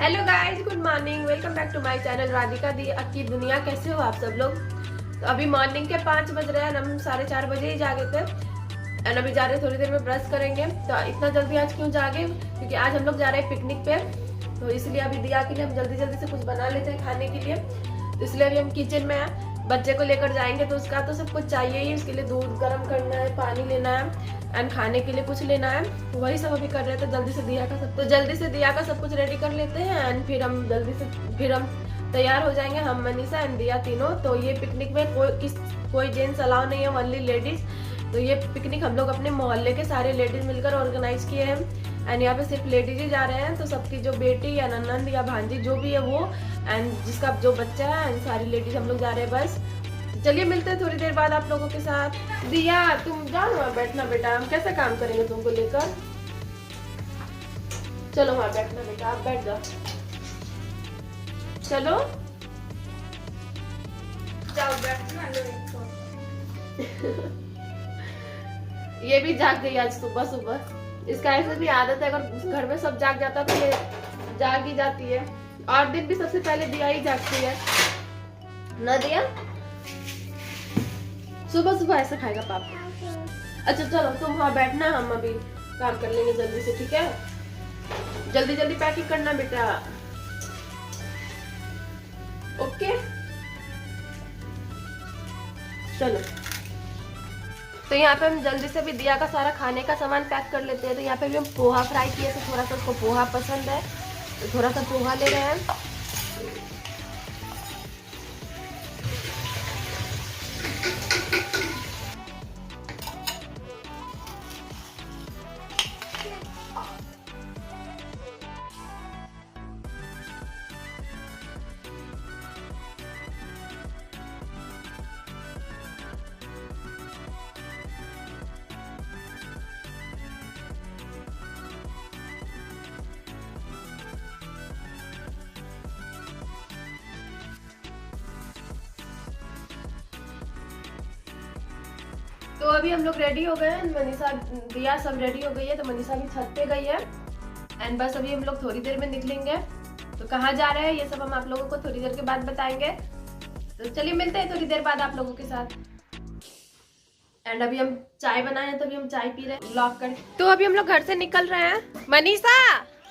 Hello guys, good morning, welcome back to my channel Radhika दी की दुनिया। कैसे हो आप सब लोग? तो अभी मॉर्निंग के 5 बज रहे हैं, हम 4:30 बजे ही जागे थे एंड अभी जा रहे हैं, थोड़ी देर में ब्रश करेंगे। तो इतना जल्दी आज क्यों जागे? क्योंकि आज हम लोग जा रहे हैं पिकनिक पे, तो इसलिए अभी दिया के लिए हम जल्दी जल्दी से कुछ बना लेते हैं खाने के लिए। तो इसलिए अभी हम किचन में हैं, बच्चे को लेकर जाएंगे तो उसका तो सब कुछ चाहिए ही। उसके लिए दूध गर्म करना है, पानी लेना है एंड खाने के लिए कुछ लेना है, वही सब अभी कर रहे थे। जल्दी से दिया का सब कुछ रेडी कर लेते हैं एंड फिर हम तैयार हो जाएंगे, हम मनीषा एंड दिया तीनों। तो ये पिकनिक में कोई जेंट्स अलाउ नहीं है, ओनली लेडीज। तो ये पिकनिक हम लोग अपने मोहल्ले के सारे लेडीज मिलकर ऑर्गेनाइज किए हैं एंड यहाँ पे सिर्फ लेडीज ही जा रहे हैं। तो सबकी जो बेटी या ननंद या भांजी जो भी है वो एंड जिसका जो बच्चा है एंड सारी लेडीज हम लोग जा रहे हैं बस। चलिए मिलते हैं थोड़ी देर बाद आप लोगों के साथ। दिया तुम जाओ वहाँ बैठना बेटा, हम कैसे काम करेंगे तुमको लेकर। चलो वहाँ बैठना बेटा, आप बैठ जाओ। चलो जाओ बैठना। ये भी जाग गई आज सुबह सुबह। इसका ऐसे भी आदत है, अगर घर में सब जाग जाता तो ये जाग ही जाती है। और दिन भी सबसे पहले दिया ही जागती है ना दिया। सुबह सुबह ऐसे खाएगा पापा। अच्छा चलो तुम वहाँ बैठना, हम अभी काम कर लेंगे जल्दी से, ठीक है? जल्दी जल्दी पैकिंग करना बेटा, ओके? चलो तो यहाँ पे हम जल्दी से भी दिया का सारा खाने का सामान पैक कर लेते हैं। तो यहाँ पे भी हम पोहा फ्राई किए थे, थोड़ा सा उसको पोहा पसंद है तो थोड़ा सा पोहा ले रहे हैं। तो अभी हम लोग रेडी हो गए हैं, मनीषा दिया सब रेडी हो गई है। तो मनीषा भी छत पे गई है एंड बस अभी हम लोग थोड़ी देर में निकलेंगे। तो कहाँ जा रहे हैं ये सब हम आप लोगों को थोड़ी देर के बाद बताएंगे। तो चलिए मिलते हैं थोड़ी देर बाद आप लोगों के साथ। एंड अभी हम चाय बनाए हैं, तो अभी हम चाय पी रहे हैं, लॉक कर। तो अभी हम लोग घर से निकल रहे हैं। मनीषा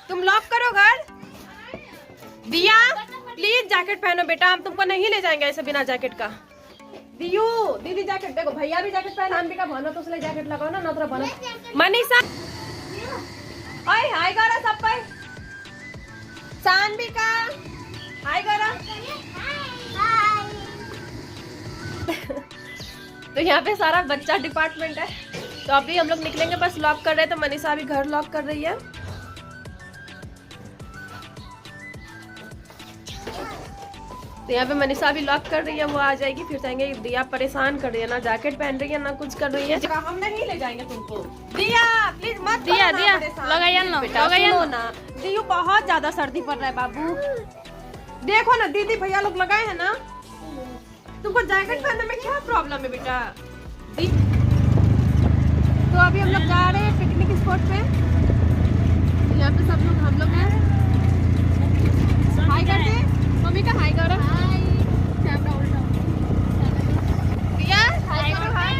तुम लॉक करो घर। दिया प्लीज जैकेट पहनो बेटा, हम तुमको नहीं ले जाएंगे ऐसे बिना जैकेट का। दियू दीदी जैकेट देखो, भैया भी जैकेट पहन, हम भी का भनो तो उसले जैकेट लगाओ ना, नतरा भनो। मनीषा ओए हाय करा सब पे, सानवी का हाय करा। तो यहाँ पे सारा बच्चा डिपार्टमेंट है। तो अभी हम लोग निकलेंगे, बस लॉक कर रहे हैं। तो मनीषा अभी घर लॉक कर रही है। तो यहाँ पे मनीषा अभी लॉक कर रही है, वो आ जाएगी फिर जाएंगे। दिया परेशान कर रही है, ना जैकेट पहन रही है ना कुछ कर रही है। हम नहीं ले जाएंगे तुमको। दिया प्लीज मत दिया लगाइए ना। दियो बहुत ज्यादा सर्दी पड़ रहा है बाबू, देखो ना दीदी भैया लोग लगाए हैं ना, तुमको जैकेट पहनने में क्या प्रॉब्लम है बेटा? तो अभी हम लोग जा रहे हैं पिकनिक स्पॉट पे। यहाँ पे सब लोग हम लोग हैं। हाय करते मम्मी का, हाय करो। कैमरा उल्टा दिया, हाय करो। हाय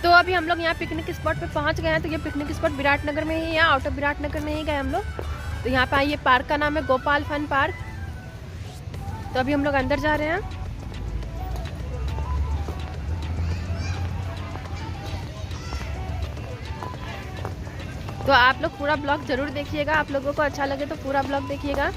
तो अभी हम लोग यहाँ पिकनिक स्पॉट पे पहुँच गए हैं। तो ये पिकनिक स्पॉट विराटनगर में ही है, आउट ऑफ विराटनगर में ही गए हम लोग। तो यहाँ पे ये पार्क का नाम है गोपाल फन पार्क। तो अभी हम लोग अंदर जा रहे हैं। तो आप लोग पूरा ब्लॉग जरूर देखिएगा, आप लोगों को अच्छा लगे तो पूरा ब्लॉग देखिएगा।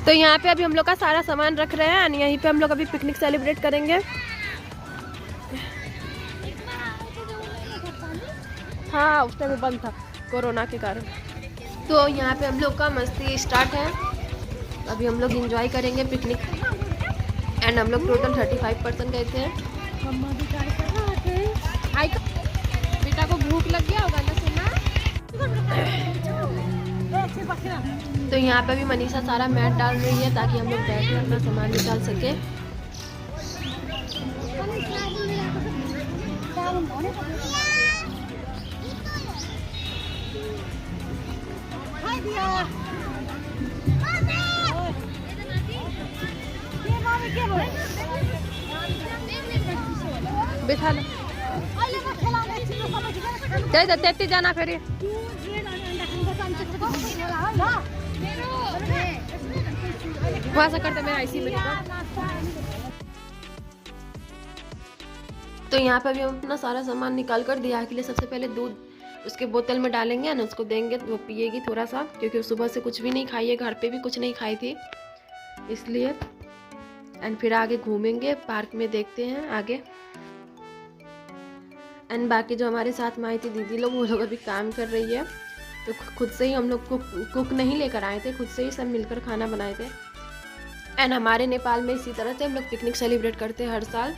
तो यहाँ पे अभी हम लोग का सारा सामान रख रहे हैं, यहीं पे हम लोग अभी पिकनिक सेलिब्रेट करेंगे। हाँ, उस टाइम बंद था कोरोना के कारण। तो यहाँ पे हम लोग का मस्ती स्टार्ट है। अभी हम लोग एंजॉय करेंगे पिकनिक एंड हम लोग टोटल 35% गए थे। बेटा को भूख लग गया होगा ना सुना। तो यहाँ पे भी मनीषा सारा मैट डाल रही है ताकि हम लोग बैठ कर अपना सामान निकाल सके। बैठा लो तेती जाना फिर वहाँ से करते मेरा इसी में। तो यहाँ पे भी हम अपना सारा सामान निकाल कर दिया के लिए सबसे पहले दूध उसके बोतल में डालेंगे ना, उसको देंगे तो वो पिएगी थोड़ा सा, क्योंकि सुबह से कुछ भी नहीं खाई है, घर पे भी कुछ नहीं खाई थी इसलिए। एंड फिर आगे घूमेंगे पार्क में, देखते हैं आगे। एंड बाकी जो हमारे साथ में आई थी दीदी लोग, वो लोग अभी काम कर रही है। तो खुद से ही हम लोग कुक नहीं लेकर आए थे, खुद से ही सब मिलकर खाना बनाए थे। एंड हमारे नेपाल में इसी तरह से हम लोग पिकनिक सेलिब्रेट करते हैं हर साल।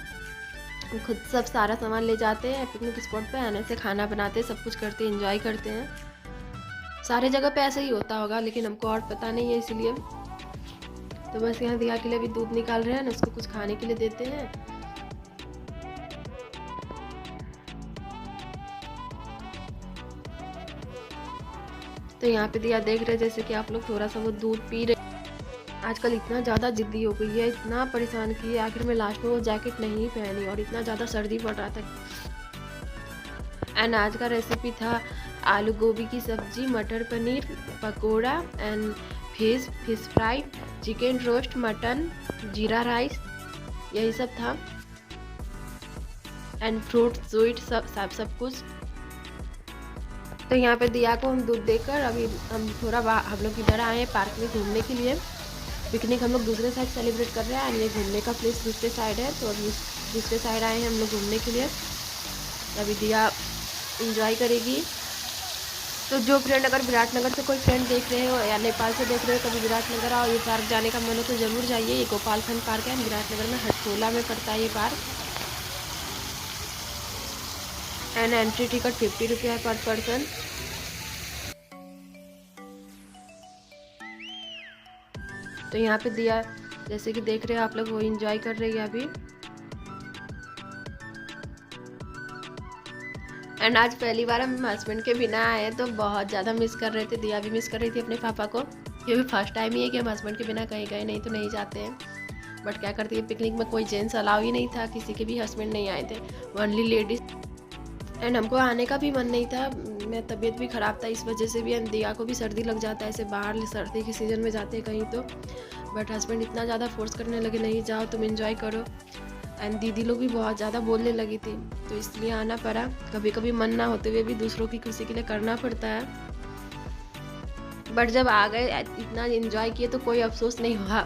खुद सब सारा सामान ले जाते हैं पिकनिक स्पॉट पे, आने से खाना बनाते हैं, सब कुछ करते हैं, एंजॉय करते हैं। सारे जगह पे ऐसे ही होता होगा लेकिन हमको और पता नहीं है इसलिए। तो बस यहाँ दिया के लिए अभी दूध निकाल रहे हैं ना, उसको कुछ खाने के लिए देते हैं। तो यहाँ पे दिया देख रहे जैसे कि आप लोग थोड़ा सा वो दूध पी रहे। आजकल इतना ज़्यादा जिद्दी हो गई है, इतना परेशान की है, आखिर में लास्ट में वो जैकेट नहीं पहनी और इतना ज़्यादा सर्दी पड़ रहा था। एंड आज का रेसिपी था आलू गोभी की सब्जी, मटर paneer pakora and fish fry, chicken roast, mutton, जीरा राइस, यही सब था। एंड फ्रूट स्वीट सब कुछ। तो यहाँ पे दिया को हम दूध देकर अभी हम थोड़ा हम लोग इधर आए हैं पार्क में घूमने के लिए। पिकनिक हम लोग दूसरे साइड सेलिब्रेट कर रहे हैं, ये घूमने का प्लेस दूसरे साइड है, तो अभी दूसरे साइड आए हैं हम लोग घूमने के लिए। अभी दिया एंजॉय करेगी। तो जो फ्रेंड अगर विराटनगर से कोई फ्रेंड देख रहे हो या नेपाल से देख रहे हो, कभी विराटनगर आओ, ये पार्क जाने का मन हो तो ज़रूर जाइए। ये गोपालखंड पार्क है, विराटनगर में हटकोला में पड़ता है ये पार्क। एंड एंट्री टिकट 50 रुपया है पर पर्सन। तो यहाँ पे दिया जैसे कि देख रहे हो आप लोग, वो एंजॉय कर रही है अभी। एंड आज पहली बार हम हस्बैंड के बिना आए तो बहुत ज़्यादा मिस कर रहे थे। दिया भी मिस कर रही थी अपने पापा को, क्योंकि फर्स्ट टाइम ही है कि हम हस्बैंड के बिना कहीं गए नहीं तो नहीं जाते हैं। बट क्या करती है, पिकनिक में कोई जेंट्स अलाउ ही नहीं था, किसी के भी हस्बैंड नहीं आए थे, ओनली लेडीज़। एंड हमको आने का भी मन नहीं था, मैं तबीयत भी ख़राब था इस वजह से भी। एंड दिया को भी सर्दी लग जाता है ऐसे बाहर सर्दी के सीज़न में जाते हैं कहीं तो। बट हस्बैंड इतना ज़्यादा फोर्स करने लगे, नहीं जाओ तुम एंजॉय करो। एंड दीदी लोग भी बहुत ज़्यादा बोलने लगी थी, तो इसलिए आना पड़ा। कभी कभी मन ना होते हुए भी दूसरों की खुशी के लिए करना पड़ता है। बट जब आ गए, इतना एंजॉय किए तो कोई अफसोस नहीं हुआ।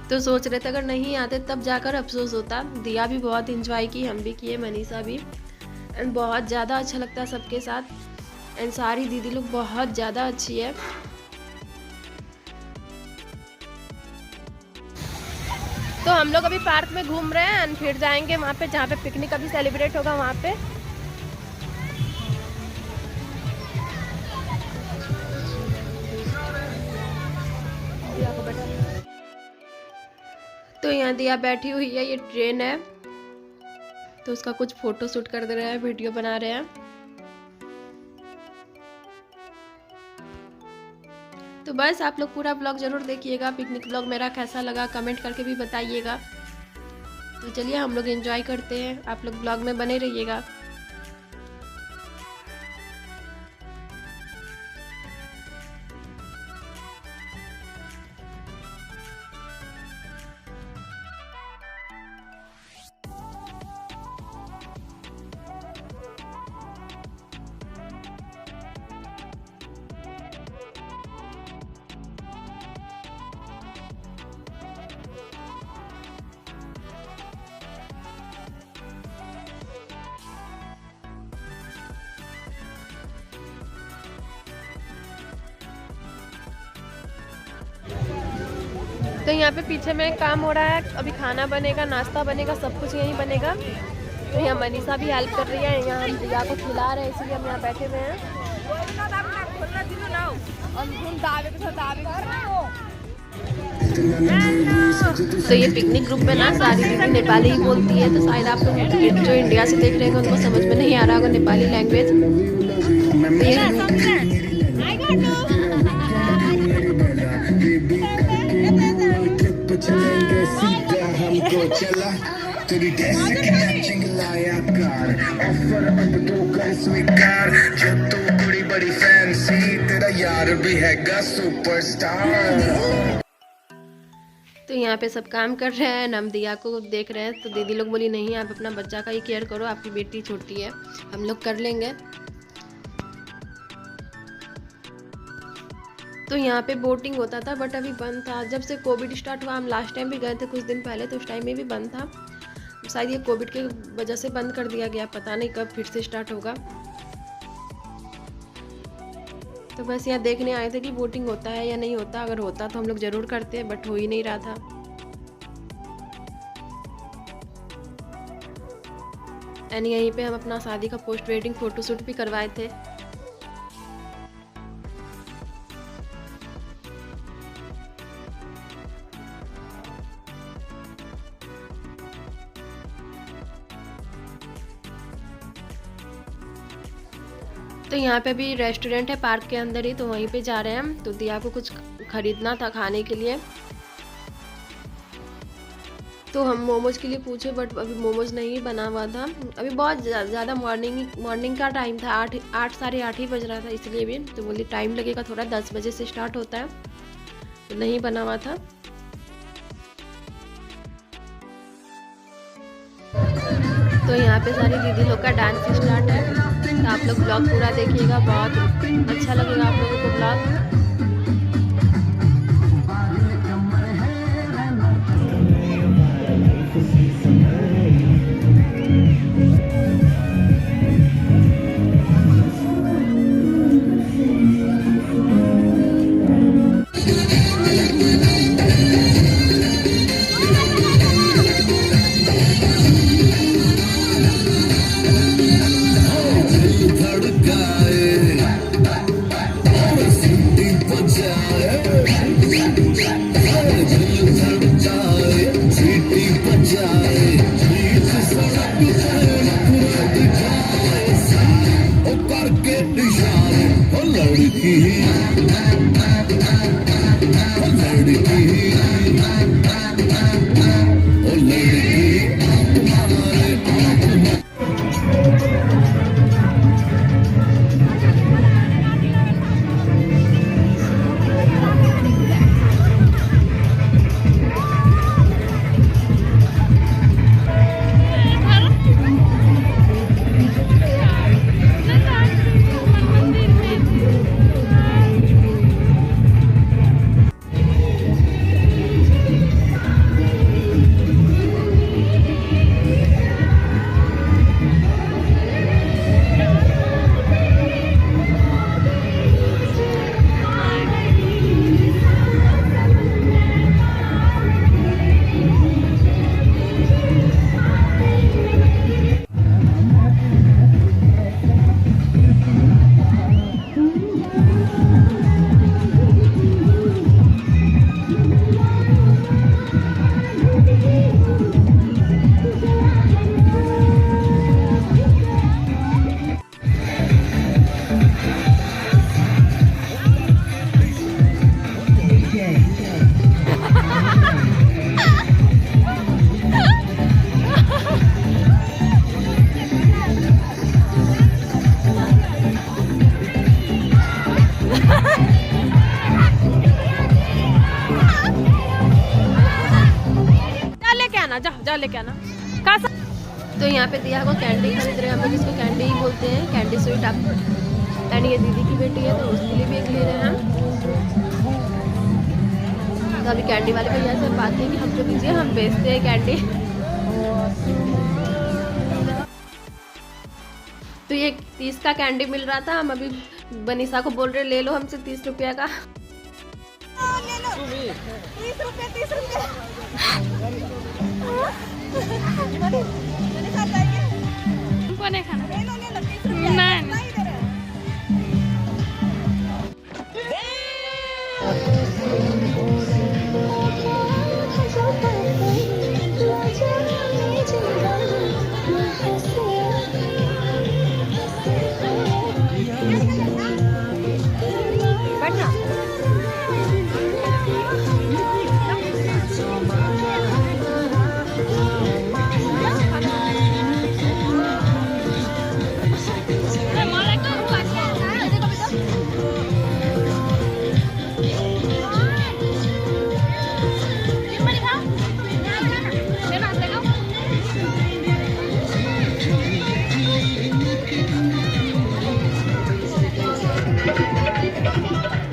तो सोच रहे थे अगर नहीं आते तब जाकर अफसोस होता। दिया भी बहुत इंजॉय की, हम भी किए, मनीषा भी, एंड बहुत ज़्यादा अच्छा लगता है सबके साथ। एंड सारी दीदी लोग बहुत ज़्यादा अच्छी है। तो हम लोग अभी पार्क में घूम रहे हैं एंड फिर जाएंगे वहाँ पे जहाँ पे पिकनिक अभी सेलिब्रेट होगा वहाँ पे। तो यहाँ दिया बैठी हुई है, ये ट्रेन है, तो उसका कुछ फोटो शूट कर दे रहे हैं, वीडियो बना रहे हैं। तो बस आप लोग पूरा ब्लॉग जरूर देखिएगा। पिकनिक ब्लॉग मेरा कैसा लगा कमेंट करके भी बताइएगा। तो चलिए हम लोग एंजॉय करते हैं, आप लोग ब्लॉग में बने रहिएगा। तो यहाँ पे पीछे में काम हो रहा है, अभी खाना बनेगा, नाश्ता बनेगा, सब कुछ यहीं बनेगा। तो यहाँ मनीषा भी हेल्प कर रही है, यहाँ हम दिया को खिला रहे हैं, इसलिए हम यहाँ बैठे हुए हैं। तो ये पिकनिक ग्रुप में ना सारी दीदी नेपाली ही बोलती है, तो शायद आप लोग जो इंडिया से देख रहे हैं उनको समझ में नहीं आ रहा होगा नेपाली लैंग्वेज। तेरी चिंगलाया कार ऑफर अब तो कर स्वीकार, जो तू बड़ी बड़ी फैंसी, तेरा यार भी हैगा सुपरस्टार। तो यहाँ पे सब काम कर रहे हैं, हम दिया को देख रहे हैं। तो दीदी लोग बोली नहीं आप अपना बच्चा का ही केयर करो, आपकी बेटी छोटी है, हम लोग कर लेंगे। तो यहाँ पे बोटिंग होता था बट अभी बंद था, जब से कोविड स्टार्ट हुआ। हम लास्ट टाइम भी गए थे कुछ दिन पहले, तो उस टाइम में भी बंद था। शायद ये कोविड के वजह से बंद कर दिया गया, पता नहीं कब फिर से स्टार्ट होगा। तो बस यहाँ देखने आए थे कि बोटिंग होता है या नहीं होता। अगर होता तो हम लोग ज़रूर करते, बट हो ही नहीं रहा था। एंड यहीं पे हम अपना शादी का पोस्ट वेडिंग फ़ोटोशूट भी करवाए थे। तो यहाँ पे भी रेस्टोरेंट है पार्क के अंदर ही, तो वहीं पे जा रहे हैं हम। तो दिया को कुछ खरीदना था खाने के लिए, तो हम मोमोज के लिए पूछे बट अभी मोमोज नहीं बना हुआ था। अभी बहुत ज़्यादा मॉर्निंग का टाइम था, 8 साढ़े 8 ही बज रहा था, इसलिए भी। तो बोली टाइम लगेगा थोड़ा, 10 बजे से स्टार्ट होता है, तो नहीं बना हुआ था। तो यहाँ पे सारी दीदी लोग का डांस स्टार्ट है, तो आप लोग ब्लॉग पूरा देखिएगा, बहुत अच्छा लगेगा आप लोगों को ब्लॉग। लेके आना। कहाँ तो यहाँ पे दिया को कैंडी खरीद रहे हैं, हम लोग इसको कैंडी ही बोलते हैं, कैंडी स्वीट। आप एंड ये दीदी की बेटी है तो उसके लिए भी एक ले रहे हैं हम। तो अभी कैंडी वाले भैया से बात है कि हमको दीजिए, हम बेचते हैं कैंडी। तो ये 30 का कैंडी मिल रहा था, हम अभी बनीसा को बोल रहे ले लो हमसे 30 रुपया का। ले लो 30 रुपये 30 रुपये। तुमको नहीं खाना? ले लो 30 रुपये। नहीं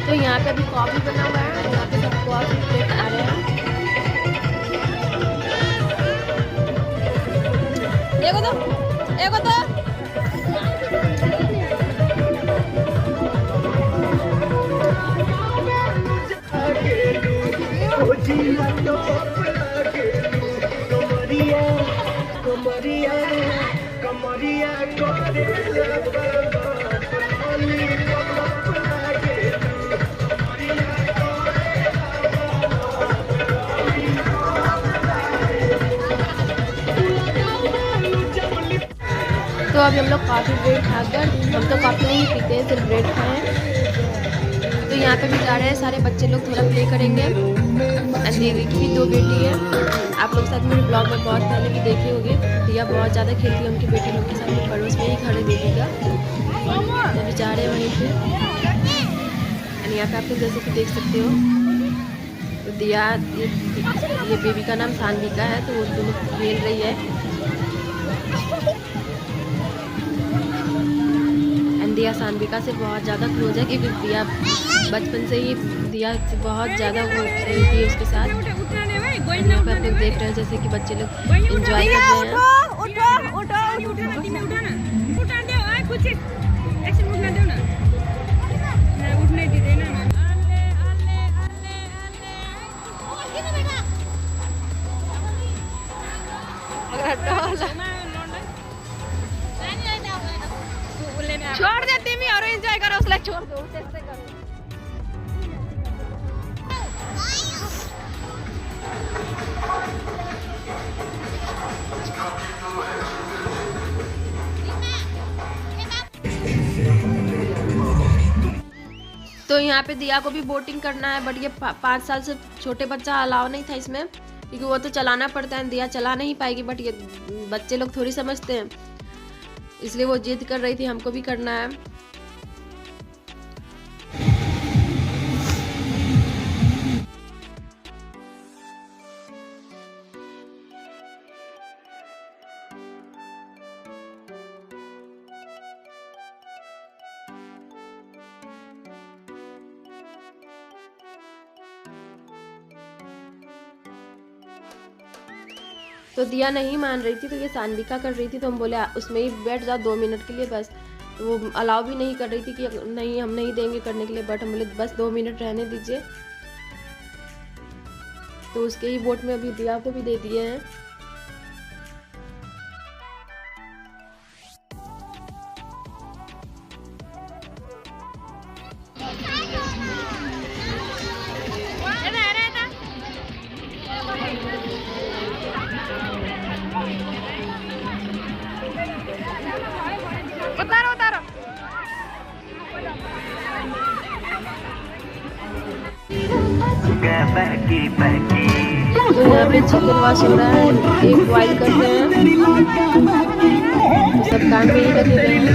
तो यहाँ पे अभी कॉफी बना हुआ है, यहाँ पे सब कॉफी प्लेट आ रहे हैं। एगो तो तो अभी हम लोग कॉफ़ी ब्रेड खाकर, हम तो कॉफ़ी नहीं पीते हैं, सिर्फ ब्रेड खाएं। तो यहाँ पे भी जा रहे हैं सारे बच्चे लोग, थोड़ा प्ले करेंगे। दीदी की भी 2 बेटी है, आप लोग साथ मेरे ब्लॉग में बहुत पहले भी देखे होंगे। दिया बहुत ज़्यादा खेलती है उनकी बेटी लोग के साथ, पड़ोस में ही खड़े दीदी का। अभी जा रहे हैं वहीं पे। यहाँ पे आप लोग जैसे कि देख सकते हो, तो दिया ये बेबी का नाम सानविका है, तो वो दोनों खेल रही है। दिया सानविका से बहुत ज़्यादा क्लोज है, क्योंकि दिया बचपन से ही दिया से बहुत ज़्यादा वो खेलती है उसके साथ। यहाँ पे आप लोग देख रहे हैं जैसे कि बच्चे लोग एंजॉय कर रहे हैं। छोड़ देती मैं और एंजॉय करो, उसला छोड़ दो उसे करो। तो यहाँ पे दिया को भी बोटिंग करना है, बट ये 5 साल से छोटे बच्चा अलाउ नहीं था इसमें, क्योंकि वो तो चलाना पड़ता है। दिया चला नहीं पाएगी, बट ये बच्चे लोग थोड़ी समझते हैं, इसलिए वो जिद कर रही थी हमको भी करना है। तो दिया नहीं मान रही थी, तो ये सानविका कर रही थी, तो हम बोले उसमें ही बैठ जाओ 2 मिनट के लिए बस। तो वो अलाउ भी नहीं कर रही थी कि नहीं हम नहीं देंगे करने के लिए, बट हम बोले बस 2 मिनट रहने दीजिए। तो उसके ही बोट में अभी दिया को भी दे दिए हैं। उतारो उतारो। तो यहाँ पे चिकन वॉश हो रहा है, एक बॉइल कर रहे हैं, सब काम में ही लगे हुए हैं।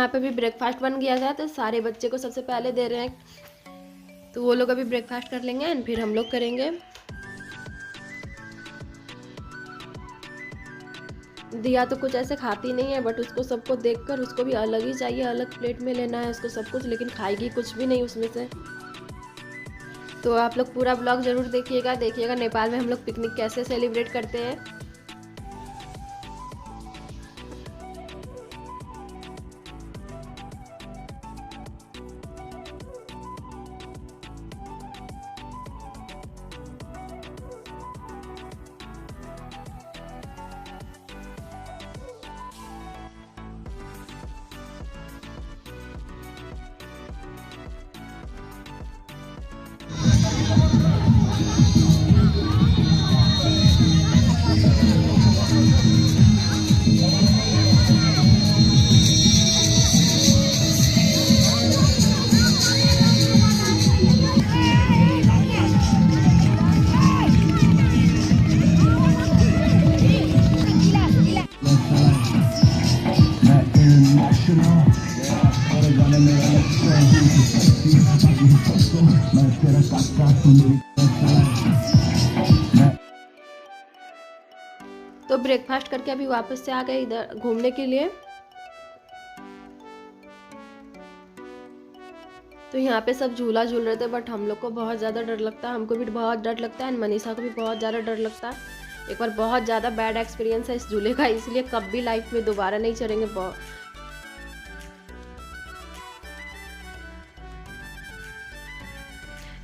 यहाँ पे भी ब्रेकफास्ट बन गया था, तो सारे बच्चे को सबसे पहले दे रहे हैं, तो वो लोग अभी ब्रेकफास्ट कर लेंगे एंड फिर हम लोग करेंगे। दिया तो कुछ ऐसे खाती नहीं है, बट उसको सबको देखकर उसको भी अलग ही चाहिए, अलग प्लेट में लेना है उसको सब कुछ, लेकिन खाएगी कुछ भी नहीं उसमें से। तो आप लोग पूरा ब्लॉग ज़रूर देखिएगा नेपाल में हम लोग पिकनिक कैसे सेलिब्रेट करते हैं। तो ब्रेकफास्ट करके अभी वापस से आ गए इधर घूमने के लिए। तो यहाँ पे सब झूला झूल रहे थे, बट हम लोग को बहुत ज़्यादा डर लगता है, हमको भी बहुत डर लगता है, मनीषा को भी बहुत ज़्यादा डर लगता है। एक बार बहुत ज़्यादा बैड एक्सपीरियंस है इस झूले का, इसलिए कब भी लाइफ में दोबारा नहीं चढ़ेंगे।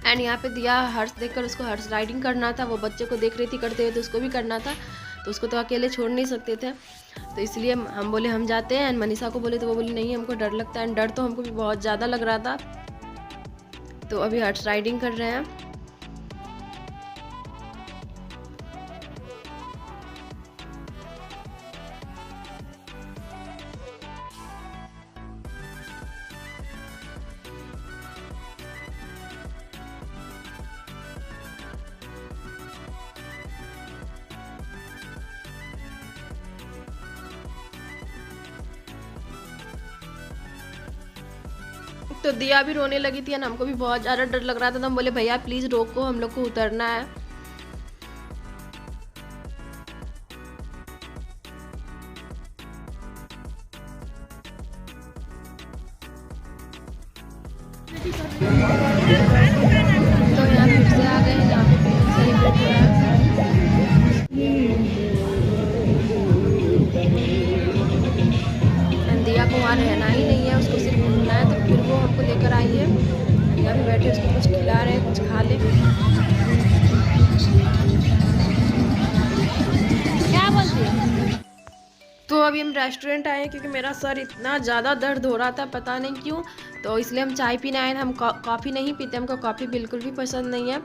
एंड यहाँ पे दिया हर्ष देखकर उसको हर्ष राइडिंग करना था, वो बच्चे को देख रही थी करते हुए, तो उसको भी करना था, तो उसको तो अकेले छोड़ नहीं सकते थे, तो इसलिए हम बोले हम जाते हैं। एंड मनीषा को बोले तो वो बोली नहीं हमको डर लगता है, एंड डर तो हमको भी बहुत ज़्यादा लग रहा था। तो अभी हर्ष राइडिंग कर रहे हैं। तो दिया भी रोने लगी थी, हमको भी बहुत ज़्यादा डर लग रहा था, तो हम बोले भैया प्लीज़ रोको, हम लोग को उतरना है। तो यहाँ फिर से आ गए, यहाँ पे सेलिब्रेट हो रहा है। दिया को वहाँ रहना ही नहीं है, उसको सिर्फ घूमना है, तो फिर वो हमको लेकर आई है। यहाँ पे बैठे उसको कुछ खिला रहे हैं, कुछ खा ले। क्या बोलती है? तो अभी हम रेस्टोरेंट आए हैं, क्योंकि मेरा सर इतना ज़्यादा दर्द हो रहा था पता नहीं क्यों, तो इसलिए हम चाय पीने आए हैं। हम कॉफ़ी नहीं पीते, हमको कॉफ़ी बिल्कुल भी पसंद नहीं है,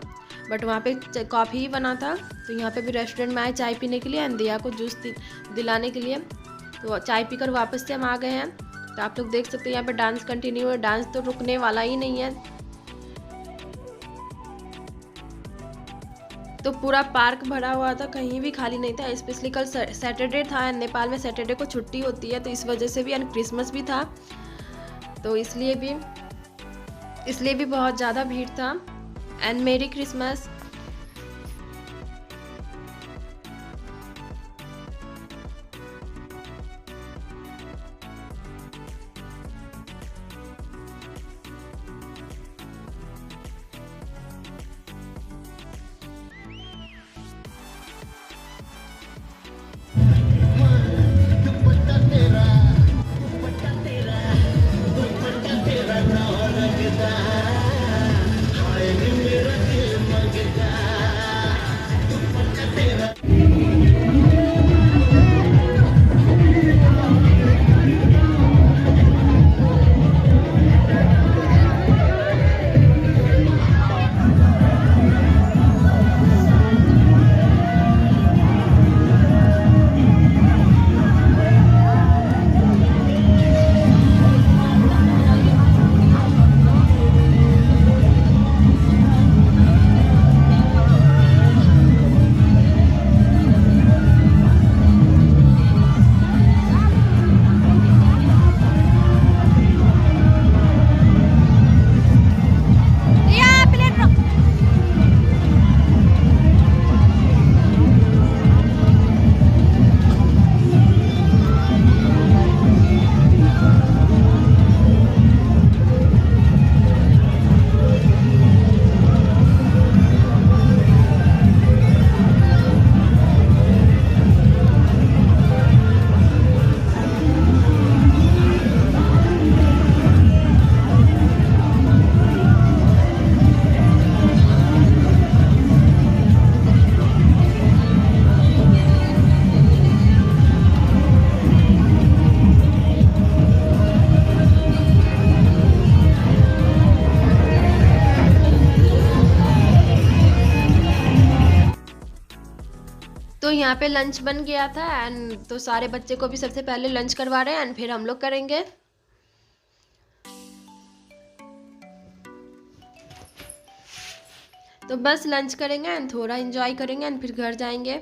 बट वहाँ पे कॉफ़ी ही बना था, तो यहाँ पे भी रेस्टोरेंट में आए चाय पीने के लिए, दिया को जूस दिलाने के लिए। तो चाय पीकर वापस से हम आ गए हैं। तो आप लोग देख सकते हैं यहाँ पे डांस कंटिन्यू है, डांस तो रुकने वाला ही नहीं है। तो पूरा पार्क भरा हुआ था, कहीं भी खाली नहीं था। स्पेशली कल सैटरडे था, नेपाल में सैटरडे को छुट्टी होती है, तो इस वजह से भी, एंड क्रिसमस भी था, तो इसलिए भी बहुत ज़्यादा भीड़ था। एंड मेरी क्रिसमस। तो यहाँ पे लंच बन गया था एंड तो सारे बच्चे को भी सबसे पहले लंच करवा रहे हैं एंड फिर हम लोग करेंगे। तो बस लंच करेंगे एंड थोड़ा एंजॉय करेंगे एंड फिर घर जाएंगे।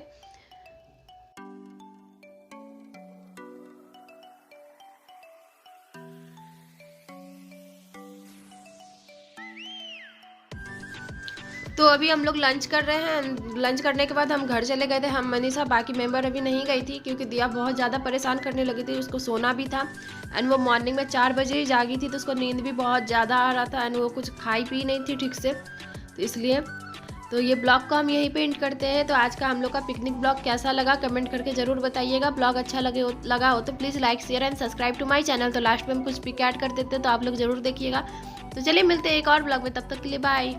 तो अभी हम लोग लंच कर रहे हैं। लंच करने के बाद हम घर चले गए थे। हम मनीषा बाकी मेंबर अभी नहीं गई थी क्योंकि दिया बहुत ज़्यादा परेशान करने लगी थी, उसको सोना भी था एंड वो मॉर्निंग में 4 बजे ही जागी थी, तो उसको नींद भी बहुत ज़्यादा आ रहा था एंड वो कुछ खाई पी नहीं थी ठीक से, तो इसलिए तो ये ब्लॉग को हम यहीं पे एंड करते हैं। तो आज का हम लोग का पिकनिक ब्लॉग कैसा लगा कमेंट करके ज़रूर बताइएगा। ब्लॉग अच्छा लगा हो तो please like share and subscribe to my channel. तो लास्ट में हम कुछ पिक ऐड कर देते हैं, तो आप लोग ज़रूर देखिएगा। तो चलिए मिलते हैं एक और ब्लॉग में, तब तक के लिए बाय।